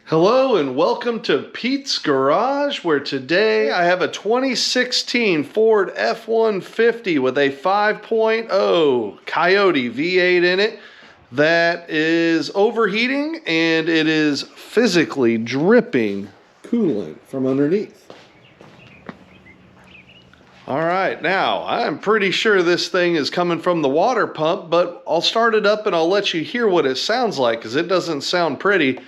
Hello and welcome to Pete's Garage, where today I have a 2016 Ford F150 with a 5.0 Coyote V8 in it that is overheating and it is physically dripping coolant from underneath. All right, now I'm pretty sure this thing is coming from the water pump, but I'll start it up and I'll let you hear what it sounds like because it doesn't sound pretty.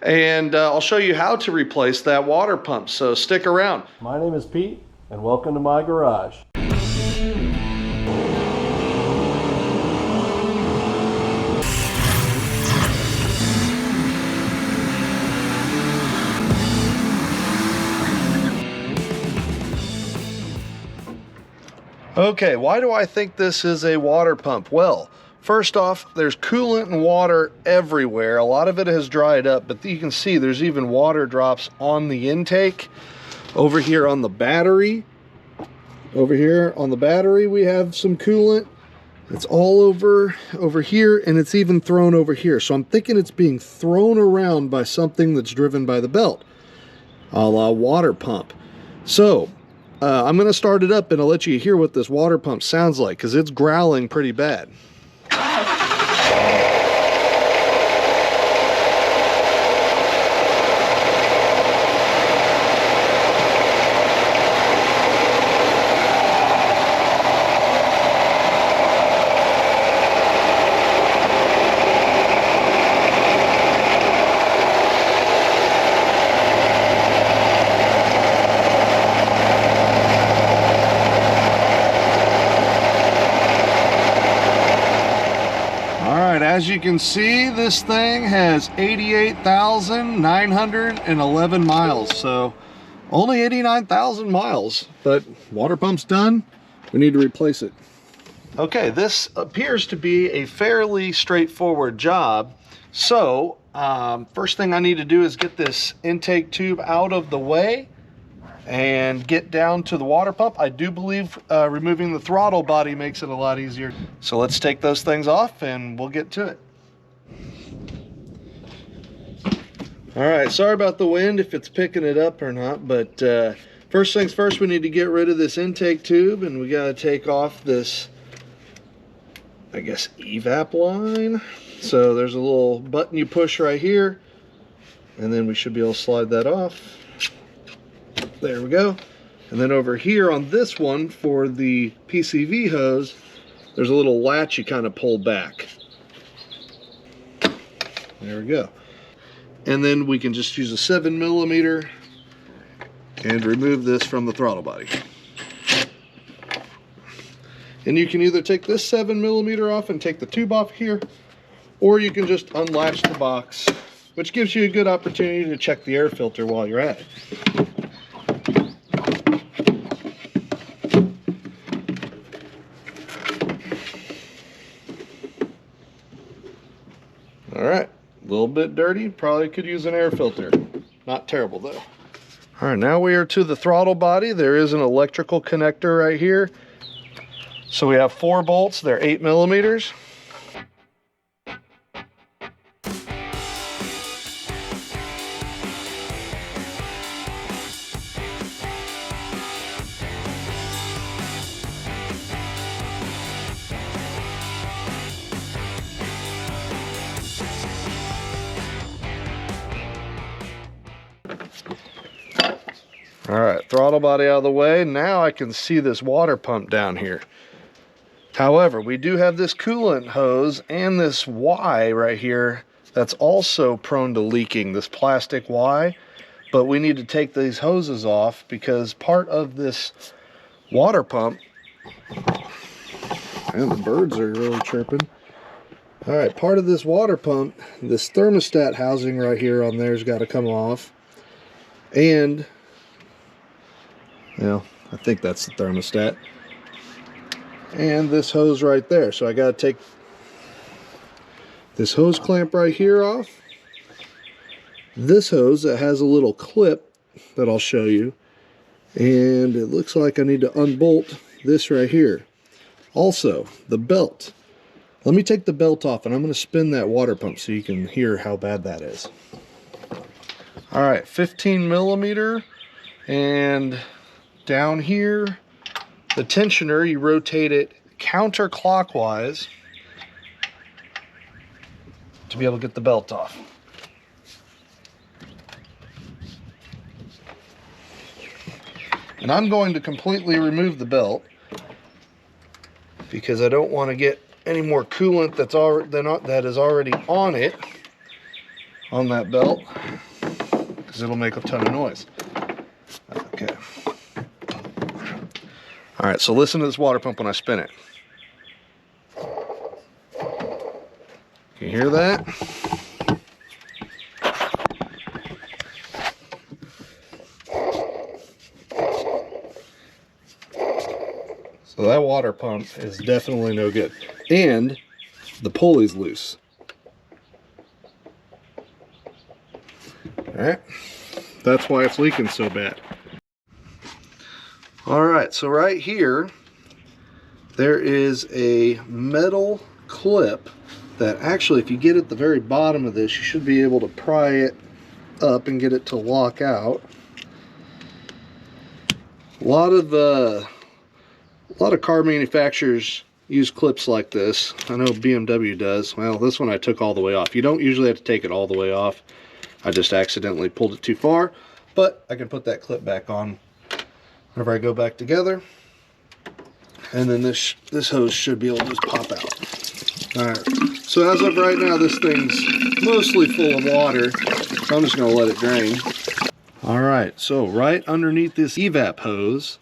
And I'll show you how to replace that water pump, so stick around. My name is Pete, and welcome to my garage. Okay, why do I think this is a water pump? Well, first off, there's coolant and water everywhere. A lot of it has dried up, but you can see there's even water drops on the intake. Over here on the battery, we have some coolant. It's all over here, and it's even thrown over here. So I'm thinking it's being thrown around by something that's driven by the belt, a la water pump. So I'm gonna start it up and I'll let you hear what this water pump sounds like, because it's growling pretty bad. As you can see, this thing has 88,911 miles, so only 89,000 miles, but water pump's done. We need to replace it. Okay, this appears to be a fairly straightforward job. So first thing I need to do is get this intake tube out of the way and get down to the water pump. I do believe removing the throttle body makes it a lot easier. So let's take those things off and we'll get to it. All right, sorry about the wind if it's picking it up or not, but first things first, we need to get rid of this intake tube, and we got to take off this, I guess, evap line. So there's a little button you push right here, and then we should be able to slide that off. There we go. And then over here on this one for the PCV hose, there's a little latch you kind of pull back. There we go. And then we can just use a 7mm and remove this from the throttle body. And you can either take this 7mm off and take the tube off here, or you can just unlatch the box, which gives you a good opportunity to check the air filter while you're at it. All right, a little bit dirty, probably could use an air filter. Not terrible though. All right, now we are to the throttle body. There is an electrical connector right here. So we have 4 bolts, they're 8mm. All right, throttle body out of the way. Now I can see this water pump down here. However, we do have this coolant hose and this Y right here that's also prone to leaking, this plastic Y. But we need to take these hoses off because part of this water pump, and the birds are really chirping. All right, part of this water pump, this thermostat housing right here on there's got to come off. And well, I think that's the thermostat. And this hose right there. So I got to take this hose clamp right here off. This hose that has a little clip that I'll show you. And it looks like I need to unbolt this right here. Also, the belt. Let me take the belt off and I'm going to spin that water pump so you can hear how bad that is. All right, 15 millimeter, and down here, the tensioner, you rotate it counterclockwise to be able to get the belt off. And I'm going to completely remove the belt because I don't want to get any more coolant that is already on it, on that belt, because it'll make a ton of noise. Okay. All right, so listen to this water pump when I spin it. Can you hear that? So that water pump is definitely no good. And the pulley's loose. All right, that's why it's leaking so bad. All right, so right here, there is a metal clip that actually, if you get at the very bottom of this, you should be able to pry it up and get it to lock out. A lot of car manufacturers use clips like this. I know BMW does. Well, this one I took all the way off. You don't usually have to take it all the way off. I just accidentally pulled it too far, but I can put that clip back on whenever I go back together. And then this hose should be able to just pop out. All right, so as of right now, this thing's mostly full of water, so I'm just gonna let it drain. All right, so right underneath this evap hose,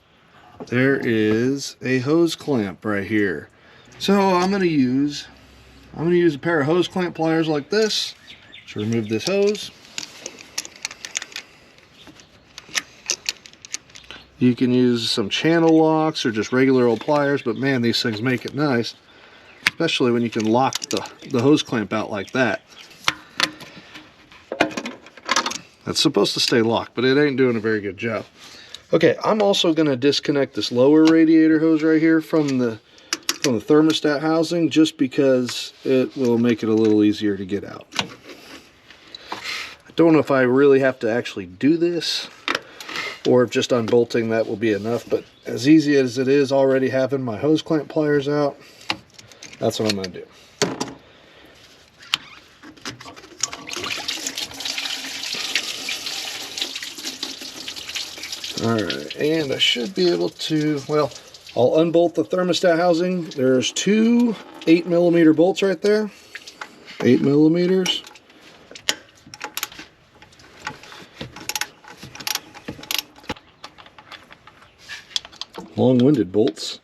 there is a hose clamp right here. So I'm gonna use a pair of hose clamp pliers like this to remove this hose. You can use some channel locks or just regular old pliers, but man, these things make it nice, especially when you can lock the hose clamp out like that. That's supposed to stay locked, but it ain't doing a very good job. Okay, I'm also going to disconnect this lower radiator hose right here from the thermostat housing, just because it will make it a little easier to get out. I don't know if I really have to actually do this, or if just unbolting that will be enough, but as easy as it is already having my hose clamp pliers out, that's what I'm going to do. Alright, and I should be able to, well, I'll unbolt the thermostat housing. There's two 8mm bolts right there. 8mm. Long-winded bolts.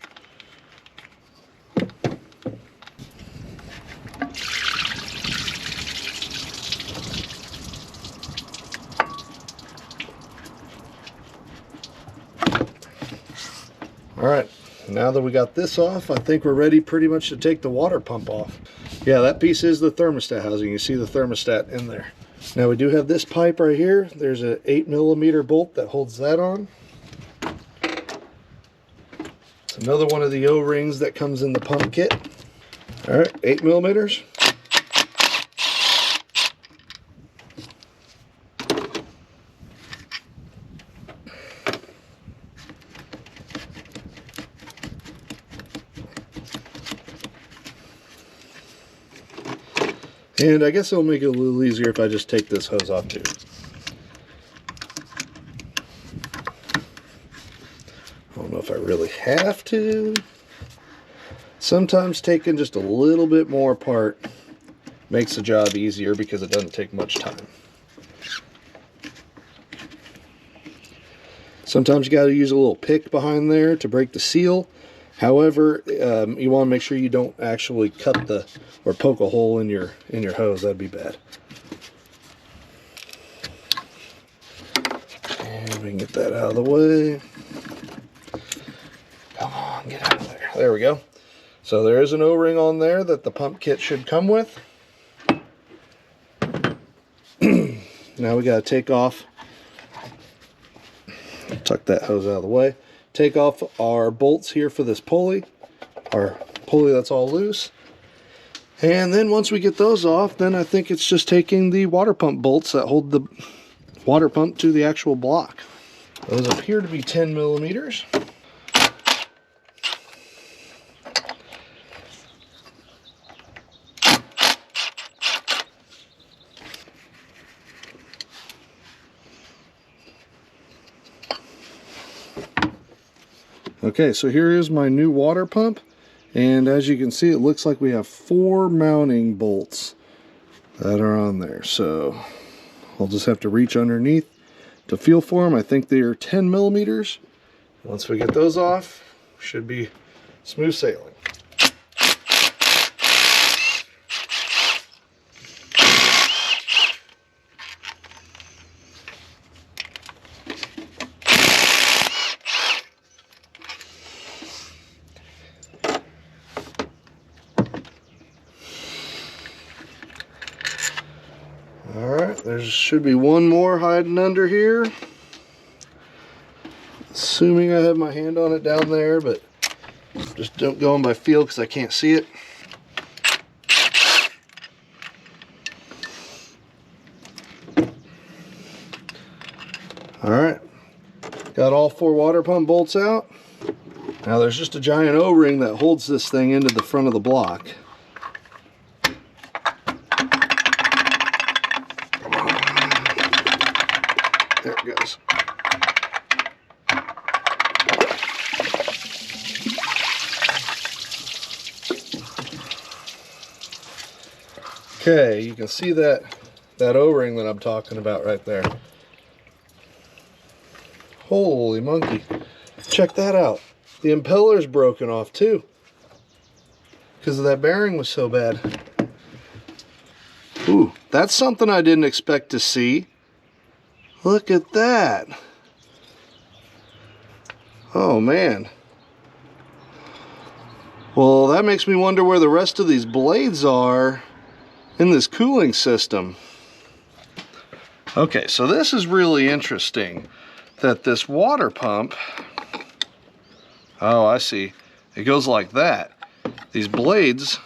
Alright, now that we got this off, I think we're ready pretty much to take the water pump off. Yeah, that piece is the thermostat housing. You see the thermostat in there. Now we do have this pipe right here. There's an 8mm bolt that holds that on. It's another one of the O-rings that comes in the pump kit. Alright, 8mm. And I guess it'll make it a little easier if I just take this hose off too. I don't know if I really have to. Sometimes taking just a little bit more apart makes the job easier because it doesn't take much time. Sometimes you got to use a little pick behind there to break the seal. However, you want to make sure you don't actually cut or poke a hole in your hose. That'd be bad. And we can get that out of the way. Come on, get out of there. There we go. So there is an O-ring on there that the pump kit should come with. Now we got to take off. Tuck that hose out of the way. Take off our bolts here for this pulley, our pulley that's all loose. And then once we get those off, then I think it's just taking the water pump bolts that hold water pump to the actual block. Those appear to be 10 millimeters. Okay, so here is my new water pump, and as you can see, it looks like we have 4 mounting bolts that are on there. So I'll just have to reach underneath to feel for them. I think they are 10 millimeters. Once we get those off, should be smooth sailing. Alright, there should be one more hiding under here. Assuming I have my hand on it down there, but just don't go on by feel because I can't see it. Alright, got all 4 water pump bolts out. Now there's just a giant O-ring that holds this thing into the front of the block. There it goes. Okay, you can see that O-ring that I'm talking about right there. Holy monkey. Check that out. The impeller's broken off too, because that bearing was so bad. Ooh, that's something I didn't expect to see. Look at that. Oh man. Well, that makes me wonder where the rest of these blades are in this cooling system. Okay, so this is really interesting that this water pump, oh, I see. It goes like that. These blades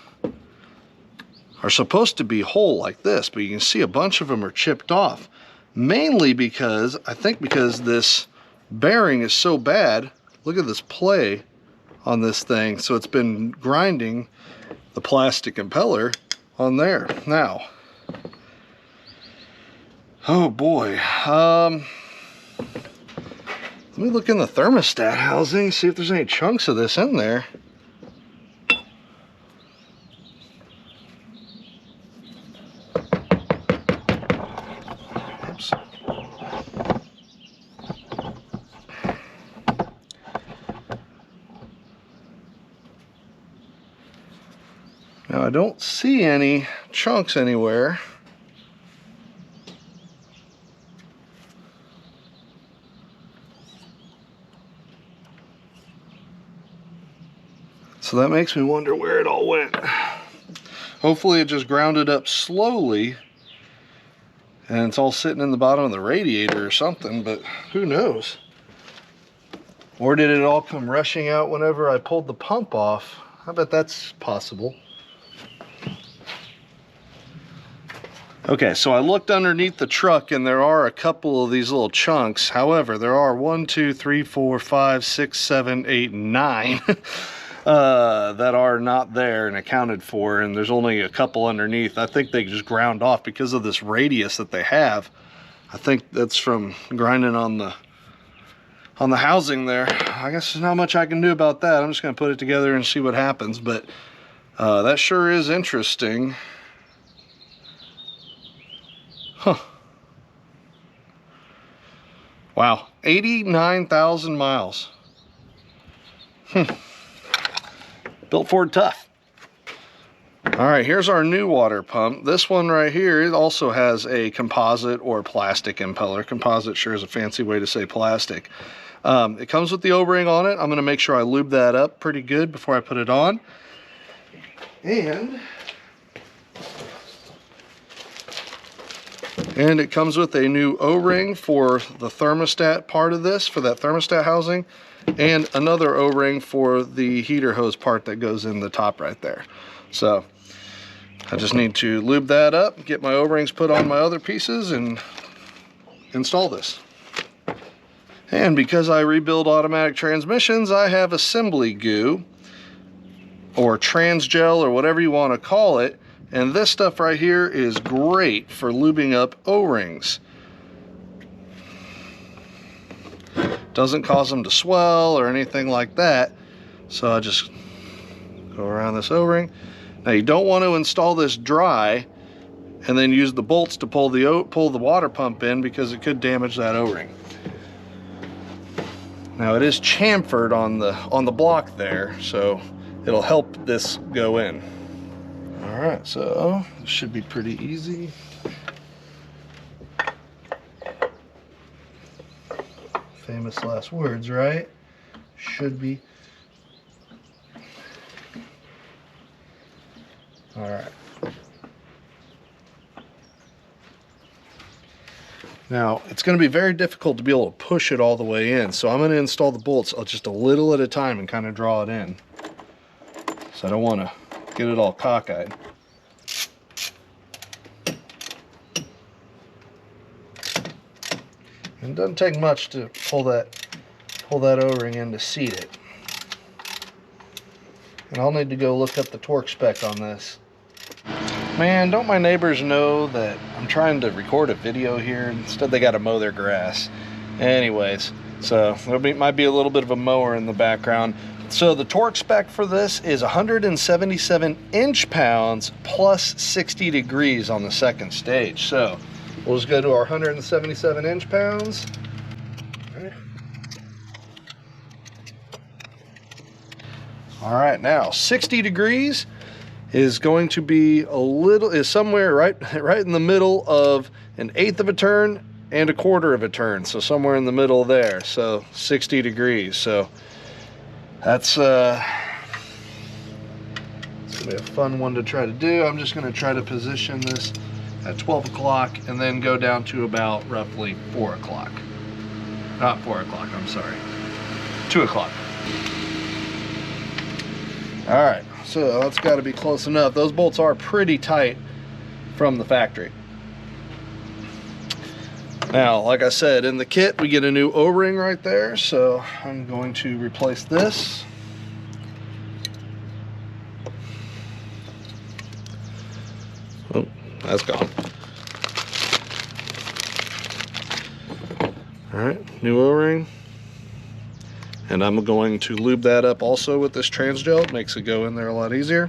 are supposed to be whole like this, but you can see a bunch of them are chipped off. Mainly because, I think because this bearing is so bad. Look at this play on this thing. So it's been grinding the plastic impeller on there. Now, oh boy. Let me look in the thermostat housing, see if there's any chunks of this in there. Oops. Now I don't see any chunks anywhere. So that makes me wonder where it all went. Hopefully it just grounded up slowly and it's all sitting in the bottom of the radiator or something, but who knows? Or did it all come rushing out whenever I pulled the pump off? I bet that's possible. Okay, so I looked underneath the truck and there are a couple of these little chunks. However, there are 1, 2, 3, 4, 5, 6, 7, 8, 9 that are not there and accounted for, and there's only a couple underneath. I think they just ground off because of this radius that they have. I think that's from grinding on the housing there. I guess there's not much I can do about that. I'm just going to put it together and see what happens, but that sure is interesting. Huh. Wow, 89,000 miles. Built Ford tough. All right, here's our new water pump. This one right here, it also has a composite or plastic impeller. Composite sure is a fancy way to say plastic. It comes with the O-ring on it. I'm going to make sure I lube that up pretty good before I put it on. And it comes with a new O-ring for the thermostat part of this, for that thermostat housing, and another O-ring for the heater hose part that goes in the top right there. So I just need to lube that up, get my O-rings put on my other pieces, and install this. And because I rebuild automatic transmissions, I have assembly goo, or transgel, or whatever you want to call it. And this stuff right here is great for lubing up O-rings. Doesn't cause them to swell or anything like that. So I just go around this O-ring. Now you don't want to install this dry and then use the bolts to pull the water pump in, because it could damage that O-ring. Now it is chamfered on the block there, so it'll help this go in. All right, so this should be pretty easy. Famous last words, right? Should be. All right. Now, it's going to be very difficult to be able to push it all the way in, so I'm going to install the bolts just a little at a time and kind of draw it in. So I don't want to get it all cockeyed. And it doesn't take much to pull that O-ring in to seat it. And I'll need to go look up the torque spec on this. Man, don't my neighbors know that I'm trying to record a video here? Instead, they got to mow their grass. Anyways, so there might be a little bit of a mower in the background. So the torque spec for this is 177 inch-pounds plus 60 degrees on the second stage. So we'll just go to our 177 inch-pounds. All right, now 60 degrees is going to be somewhere right in the middle of 1/8 of a turn and 1/4 of a turn. So somewhere in the middle there. So 60 degrees. So that's it's gonna be a fun one to try to do. I'm just gonna try to position this at 12 o'clock and then go down to about roughly 4 o'clock. Not 4 o'clock, I'm sorry. 2 o'clock. All right, so that's got to be close enough. Those bolts are pretty tight from the factory. Now, like I said, in the kit we get a new O-ring right there, so I'm going to replace this. Oh, that's gone. All right, new O-ring. And I'm going to lube that up also with this transgel. It makes it go in there a lot easier.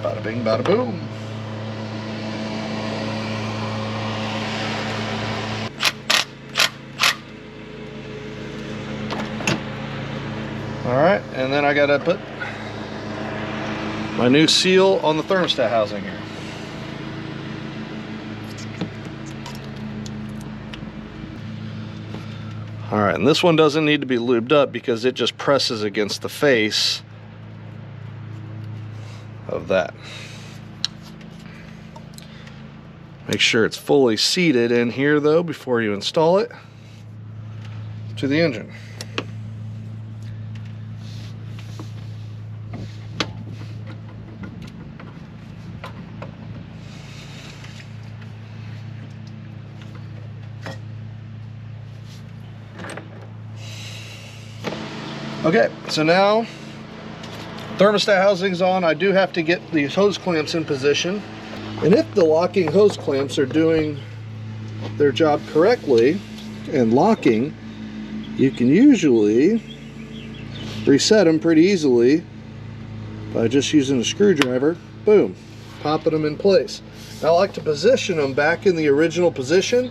Bada bing, bada boom. All right, and then I gotta put my new seal on the thermostat housing here. All right, and this one doesn't need to be lubed up because it just presses against the face of that. Make sure it's fully seated in here though before you install it to the engine. Okay, so now thermostat housing's on. I do have to get these hose clamps in position. And if the locking hose clamps are doing their job correctly and locking, you can usually reset them pretty easily by just using a screwdriver. Boom, popping them in place. Now I like to position them back in the original position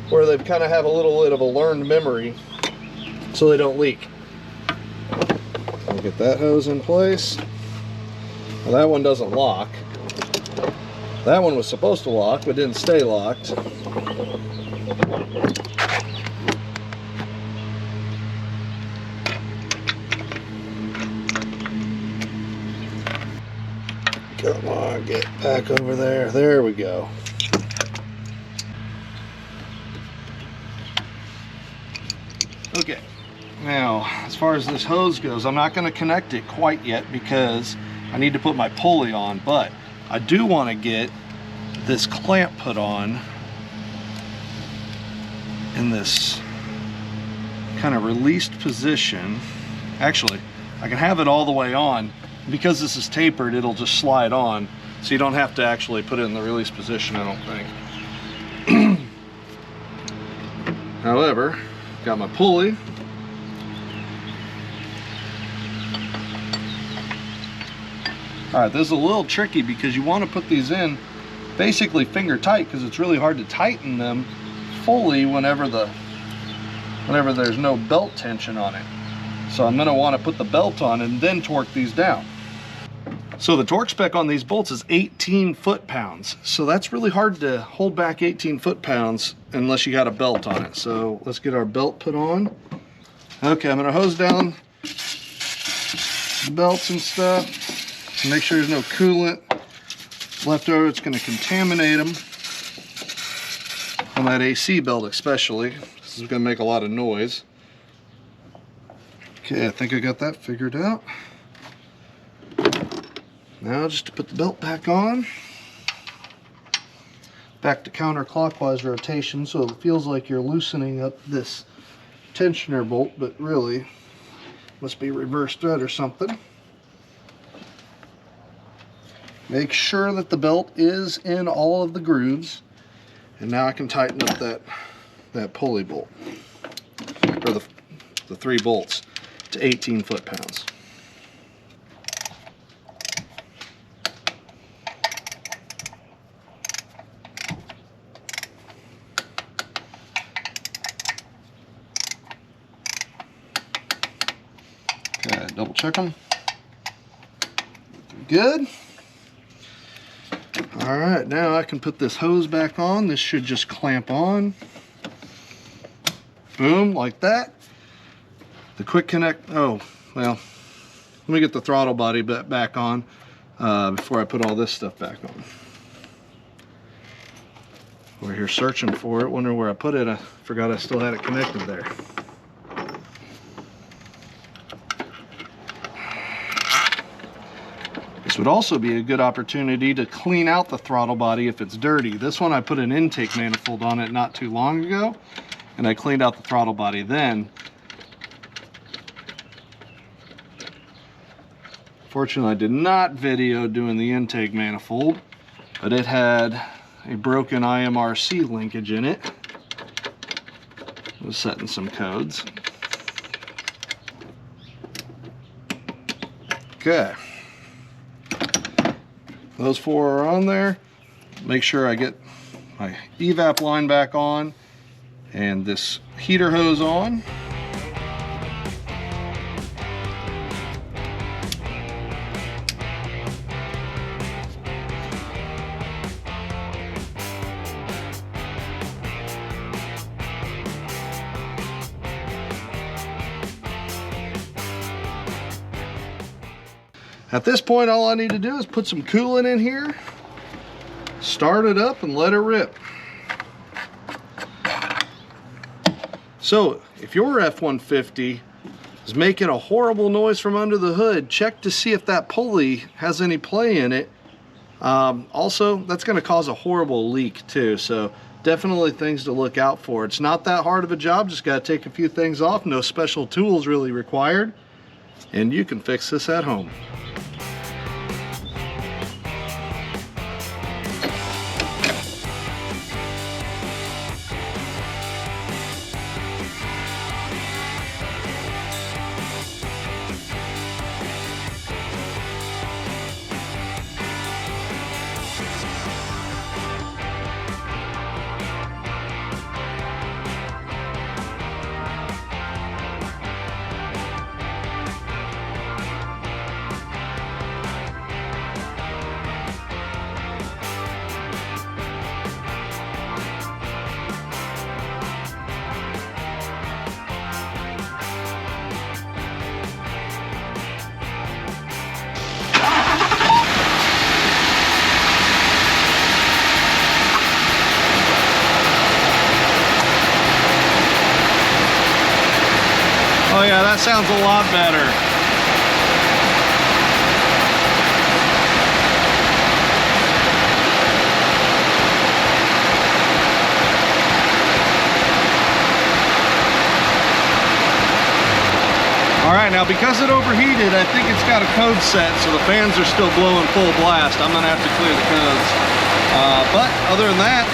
where they kind of have a little bit of a learned memory so they don't leak. We'll get that hose in place. Now that one doesn't lock. That one was supposed to lock but didn't stay locked. Come on, get back over there. There we go. Okay, Now, as far as this hose goes, I'm not going to connect it quite yet because I need to put my pulley on, but I do want to get this clamp put on in this kind of released position. Actually, I can have it all the way on. Because this is tapered, it'll just slide on, so you don't have to actually put it in the release position, I don't think. However, got my pulley. Alright, this is a little tricky because you want to put these in basically finger tight, because it's really hard to tighten them fully whenever there's no belt tension on it. So I'm going to want to put the belt on and then torque these down. So the torque spec on these bolts is 18 foot-pounds. So that's really hard to hold back 18 foot-pounds unless you got a belt on it. So let's get our belt put on. Okay, I'm going to hose down the belts and stuff. Make sure there's no coolant left over. It's going to contaminate them. On that AC belt especially. This is going to make a lot of noise. Okay, I think I got that figured out. Now just to put the belt back on. Back to counterclockwise rotation, so it feels like you're loosening up this tensioner bolt, but really must be reverse thread or something. Make sure that the belt is in all of the grooves. And now I can tighten up that pulley bolt, or the 3 bolts to 18 foot-pounds. Okay, double check them. Good. All right, now I can put this hose back on. This should just clamp on. Boom, like that. The quick connect, oh, well, let me get the throttle body back on before I put all this stuff back on. We're here searching for it, wondering where I put it. I forgot I still had it connected there. This would also be a good opportunity to clean out the throttle body if it's dirty. This one I put an intake manifold on it not too long ago, and I cleaned out the throttle body then. Fortunately, I did not video doing the intake manifold, but it had a broken IMRC linkage in it. I was setting some codes. Okay. Those 4 are on there. Make sure I get my evap line back on and this heater hose on. At this point, all I need to do is put some coolant in here, start it up, and let it rip. So, if your F-150 is making a horrible noise from under the hood, check to see if that pulley has any play in it. Also, that's going to cause a horrible leak too, so definitely things to look out for. It's not that hard of a job, just got to take a few things off, no special tools really required, and you can fix this at home. sounds a lot better. All right, now because it overheated, I think it's got a code set, so the fans are still blowing full blast. I'm gonna have to clear the codes. But other than that,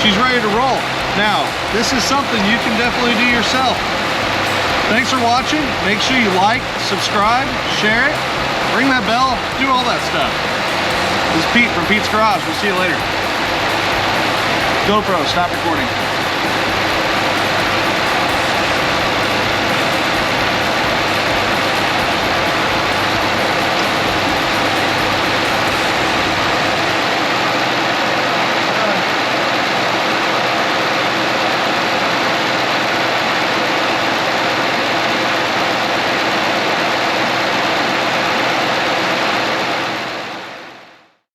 she's ready to roll. Now, this is something you can definitely do yourself. Thanks for watching. Make sure you like, subscribe, share it, ring that bell, do all that stuff. This is Pete from Pete's Garage. We'll see you later. GoPro, stop recording.